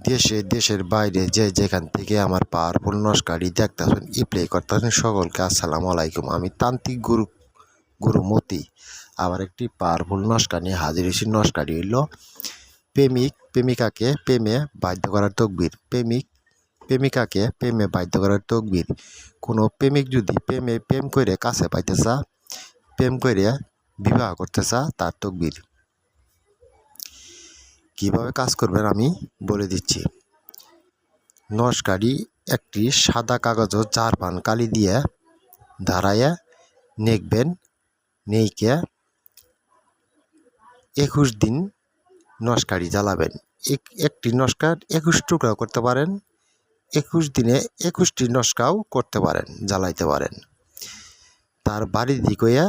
দেশে দেশের বাইরে যে যেখান থেকে আমার পাওয়ারফুল নস্কারি দেখতেছেন প্লে করতেছেন সকলকে আসসালামু আলাইকুম। আমি তান্ত্রিক গুরু মতি আবার একটি পাওয়ারফুল নস্কা নিয়ে হাজির হয়েছি। নস্কারি হইল প্রেমিকাকে প্রেমে বাধ্য করার তকবির। প্রেমিকাকে প্রেমে বাধ্য করার তকবির। কোনো প্রেমিক যদি প্রেম করে কাছে পাইতে চা, প্রেম করে বিবাহ করতে চা, তার তকবির। কিভাবে কাজ করবেন আমি বলে দিচ্ছি। নস্কারি একটি সাদা কাগজও 4 পান কালি দিয়ে ধারাইয়া নেকবেন। নেইকে 21 দিন নস্কারি জ্বালাবেন। একটি নস্কার 21 টুকরাও করতে পারেন, 21 দিনে 21টি নস্কাও করতে পারেন, জ্বালাইতে পারেন। তার বাড়ি দিকইয়া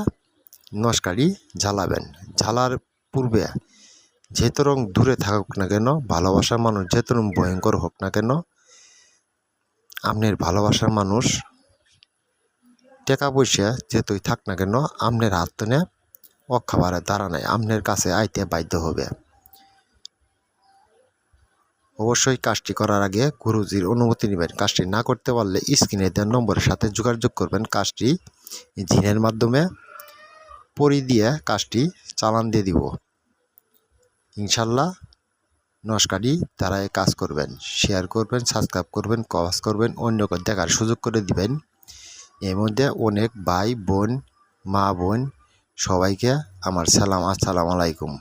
নস্কারি জ্বালাবেন। জ্বালার পূর্বে যেহেতু রং দূরে থাকুক না কেন, ভালোবাসার মানুষ যেহেতু ভয়ঙ্কর হোক না কেন, আপনার ভালোবাসার মানুষ টাকা পয়সা যেহেতুই থাক না কেন, আপনার হাত টেনে অখাবারে দাঁড়ানায় আপনার কাছে আইতে বাধ্য হবে। অবশ্যই কাজটি করার আগে গুরুজির অনুমতি নেবেন। কাজটি না করতে পারলে স্ক্রিনে দেওয়া নম্বরের সাথে যোগাযোগ করবেন। কাজটি জিনের মাধ্যমে পরি দিয়ে কাজটি চালান দিয়ে দিব। ইনশাল্লাহ নস্কারি দ্বারাই কাজ করবেন। শেয়ার করবেন, সাবস্ক্রাইব করবেন, কমেন্ট করবেন, অন্যকে দেখার সুযোগ করে দিবেন। এর মধ্যে অনেক ভাই বোন, মা বোন সবাইকে আমার সালাম, আসসালামু আলাইকুম।